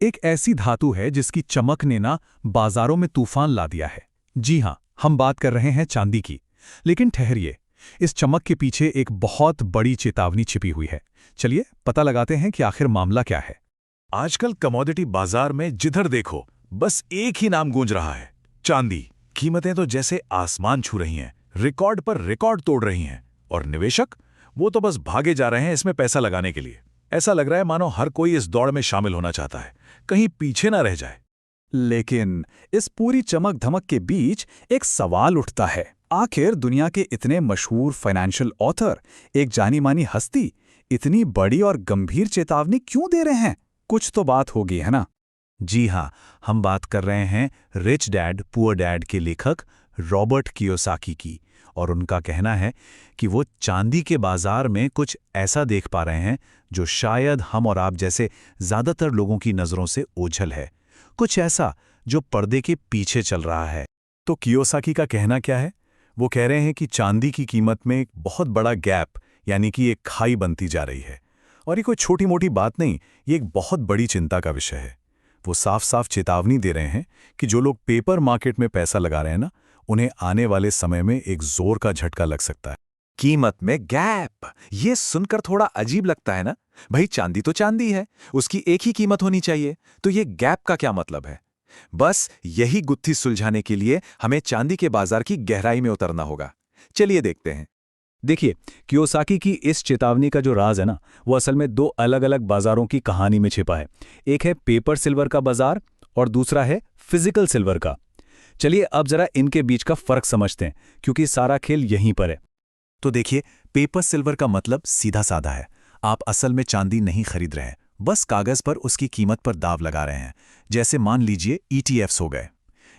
एक ऐसी धातु है जिसकी चमक ने ना बाजारों में तूफान ला दिया है। जी हां, हम बात कर रहे हैं चांदी की। लेकिन ठहरिए, इस चमक के पीछे एक बहुत बड़ी चेतावनी छिपी हुई है। चलिए पता लगाते हैं कि आखिर मामला क्या है। आजकल कमोडिटी बाजार में जिधर देखो बस एक ही नाम गूंज रहा है, चांदी। कीमतें तो जैसे आसमान छू रही हैं, रिकॉर्ड पर रिकॉर्ड तोड़ रही हैं। और निवेशक, वो तो बस भागे जा रहे हैं इसमें पैसा लगाने के लिए। ऐसा लग रहा है मानो हर कोई इस दौड़ में शामिल होना चाहता है, कहीं पीछे ना रह जाए। लेकिन इस पूरी चमक धमक के बीच एक सवाल उठता है। आखिर दुनिया के इतने मशहूर फाइनेंशियल ऑथर, एक जानी मानी हस्ती, इतनी बड़ी और गंभीर चेतावनी क्यों दे रहे हैं? कुछ तो बात होगी, है ना? जी हाँ, हम बात कर रहे हैं रिच डैड पुअर डैड के लेखक रॉबर्ट कियोसाकी की। और उनका कहना है कि वो चांदी के बाजार में कुछ ऐसा देख पा रहे हैं जो शायद हम और आप जैसे ज़्यादातर लोगों की नज़रों से ओझल है। कुछ ऐसा जो पर्दे के पीछे चल रहा है। तो कियोसाकी का कहना क्या है? वो कह रहे हैं कि चांदी की कीमत में एक बहुत बड़ा गैप, यानी कि एक खाई बनती जा रही है। और ये कोई छोटी मोटी बात नहीं, ये एक बहुत बड़ी चिंता का विषय है। वो साफ साफ चेतावनी दे रहे हैं कि जो लोग पेपर मार्केट में पैसा लगा रहे हैं ना, उन्हें आने वाले समय में एक जोर का झटका लग सकता है। कीमत में गैप, ये सुनकर थोड़ा अजीब लगता है ना। भाई चांदी तो चांदी है, उसकी एक ही कीमत होनी चाहिए, तो ये गैप का क्या मतलब है? बस यही गुत्थी सुलझाने के लिए हमें चांदी के बाजार की गहराई में उतरना होगा। चलिए देखते हैं। देखिए, कियोसाकी की इस चेतावनी का जो राज है ना, वो असल में दो अलग अलग बाजारों की कहानी में छिपा है। एक है पेपर सिल्वर का बाजार और दूसरा है फिजिकल सिल्वर का। चलिए अब जरा इनके बीच का फर्क समझते हैं, क्योंकि सारा खेल यहीं पर है। तो देखिए, पेपर सिल्वर का मतलब सीधा साधा है। आप असल में चांदी नहीं खरीद रहे हैं, बस कागज पर उसकी कीमत पर दाव लगा रहे हैं। जैसे मान लीजिए ETFs हो गए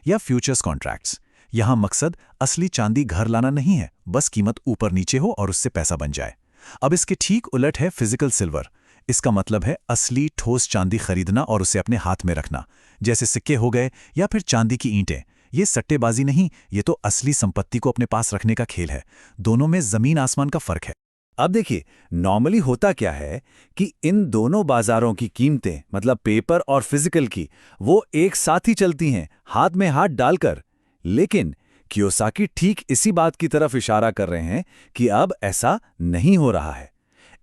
या फ्यूचर्स कॉन्ट्रैक्ट्स। यहां मकसद असली चांदी घर लाना नहीं है, बस कीमत ऊपर नीचे हो और उससे पैसा बन जाए। अब इसके ठीक उलट है फिजिकल सिल्वर। इसका मतलब है असली ठोस चांदी खरीदना और उसे अपने हाथ में रखना, जैसे सिक्के हो गए या फिर चांदी की ईंटें। ये सट्टेबाजी नहीं, ये तो असली संपत्ति को अपने पास रखने का खेल है। दोनों में जमीन आसमान का फर्क है। अब देखिए, नॉर्मली होता क्या है कि इन दोनों बाजारों की कीमतें, मतलब पेपर और फिजिकल की, वो एक साथ ही चलती हैं, हाथ में हाथ डालकर। लेकिन कियोसाकी ठीक इसी बात की तरफ इशारा कर रहे हैं कि अब ऐसा नहीं हो रहा है।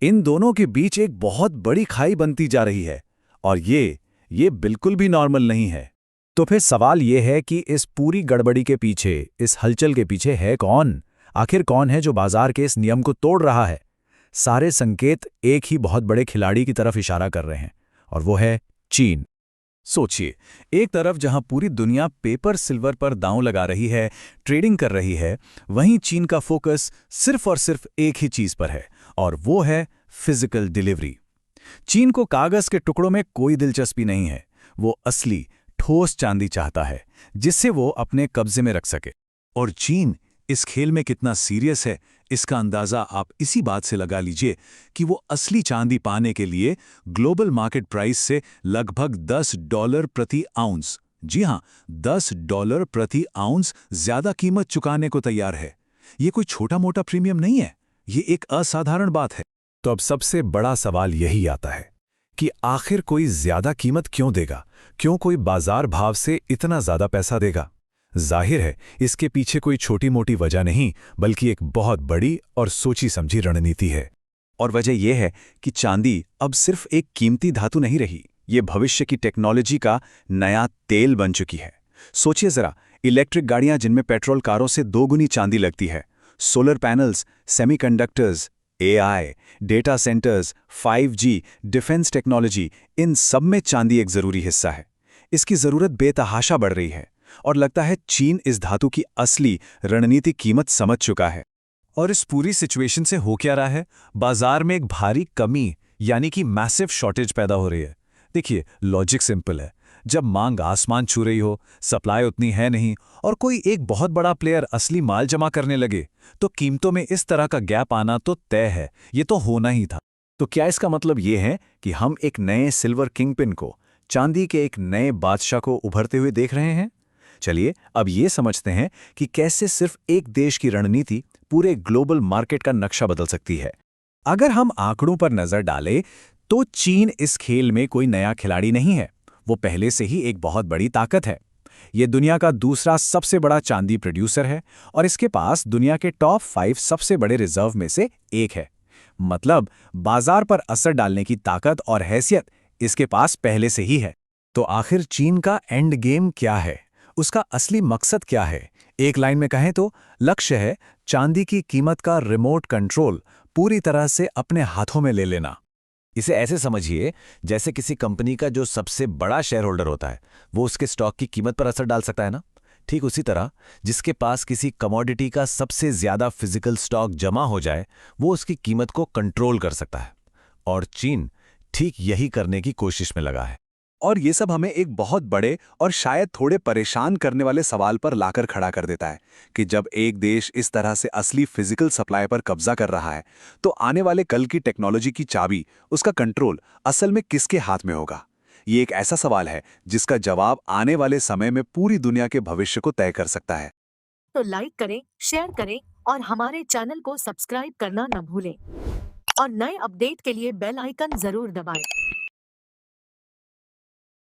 इन दोनों के बीच एक बहुत बड़ी खाई बनती जा रही है, और ये बिल्कुल भी नॉर्मल नहीं है। तो फिर सवाल ये है कि इस पूरी गड़बड़ी के पीछे, इस हलचल के पीछे है कौन? आखिर कौन है जो बाजार के इस नियम को तोड़ रहा है? सारे संकेत एक ही बहुत बड़े खिलाड़ी की तरफ इशारा कर रहे हैं, और वो है चीन। सोचिए, एक तरफ जहां पूरी दुनिया पेपर सिल्वर पर दांव लगा रही है, ट्रेडिंग कर रही है, वहीं चीन का फोकस सिर्फ और सिर्फ एक ही चीज पर है, और वो है फिजिकल डिलीवरी। चीन को कागज के टुकड़ों में कोई दिलचस्पी नहीं है। वो असली ठोस चांदी चाहता है, जिससे वो अपने कब्जे में रख सके। और चीन इस खेल में कितना सीरियस है, इसका अंदाजा आप इसी बात से लगा लीजिए कि वो असली चांदी पाने के लिए ग्लोबल मार्केट प्राइस से लगभग $10 प्रति आउंस, जी हां, $10 प्रति आउंस ज्यादा कीमत चुकाने को तैयार है। ये कोई छोटा मोटा प्रीमियम नहीं है, ये एक असाधारण बात है। तो अब सबसे बड़ा सवाल यही आता है कि आखिर कोई ज्यादा कीमत क्यों देगा? क्यों कोई बाजार भाव से इतना ज्यादा पैसा देगा? जाहिर है, इसके पीछे कोई छोटी मोटी वजह नहीं, बल्कि एक बहुत बड़ी और सोची समझी रणनीति है। और वजह यह है कि चांदी अब सिर्फ एक कीमती धातु नहीं रही, ये भविष्य की टेक्नोलॉजी का नया तेल बन चुकी है। सोचिए जरा, इलेक्ट्रिक गाड़ियां जिनमें पेट्रोल कारों से 2 गुनी चांदी लगती है, solar panels, semiconductors, AI, data centres, 5G, defence technology, इन सब में चांदी एक जरूरी हिस्सा है। इसकी जरूरत बेतहाशा बढ़ रही है, और लगता है चीन इस धातु की असली रणनीतिक कीमत समझ चुका है। और इस पूरी सिचुएशन से हो क्या रहा है? बाजार में एक भारी कमी, यानी कि मैसिव शॉर्टेज पैदा हो रही है। देखिए, लॉजिक सिंपल है। जब मांग आसमान छू रही हो, सप्लाई उतनी है नहीं, और कोई एक बहुत बड़ा प्लेयर असली माल जमा करने लगे, तो कीमतों में इस तरह का गैप आना तो तय है। ये तो होना ही था। तो क्या इसका मतलब ये है कि हम एक नए सिल्वर किंगपिन को, चांदी के एक नए बादशाह को उभरते हुए देख रहे हैं? चलिए अब ये समझते हैं कि कैसे सिर्फ एक देश की रणनीति पूरे ग्लोबल मार्केट का नक्शा बदल सकती है। अगर हम आंकड़ों पर नजर डालें, तो चीन इस खेल में कोई नया खिलाड़ी नहीं है। वो पहले से ही एक बहुत बड़ी ताकत है। ये दुनिया का दूसरा सबसे बड़ा चांदी प्रोड्यूसर है और इसके पास दुनिया के टॉप 5 सबसे बड़े रिजर्व में से एक है। मतलब बाजार पर असर डालने की ताकत और हैसियत इसके पास पहले से ही है। तो आखिर चीन का एंड गेम क्या है? उसका असली मकसद क्या है? एक लाइन में कहें तो लक्ष्य है चांदी की कीमत का रिमोट कंट्रोल पूरी तरह से अपने हाथों में ले लेना। इसे ऐसे समझिए जैसे किसी कंपनी का जो सबसे बड़ा शेयर होल्डर होता है वो उसके स्टॉक की कीमत पर असर डाल सकता है ना। ठीक उसी तरह जिसके पास किसी कमोडिटी का सबसे ज्यादा फिजिकल स्टॉक जमा हो जाए वो उसकी कीमत को कंट्रोल कर सकता है। और चीन ठीक यही करने की कोशिश में लगा है। और ये सब हमें एक बहुत बड़े और शायद थोड़े परेशान करने वाले सवाल पर लाकर खड़ा कर देता है कि जब एक देश इस तरह से असली फिजिकल सप्लाई पर कब्जा कर रहा है तो आने वाले कल की टेक्नोलॉजी की चाबी, उसका कंट्रोल असल में किसके हाथ में होगा? ये एक ऐसा सवाल है जिसका जवाब आने वाले समय में पूरी दुनिया के भविष्य को तय कर सकता है। तो लाइक करें, शेयर करें और हमारे चैनल को सब्सक्राइब करना न भूलें। और नए अपडेट के लिए बेल आइकन जरूर दबाएं।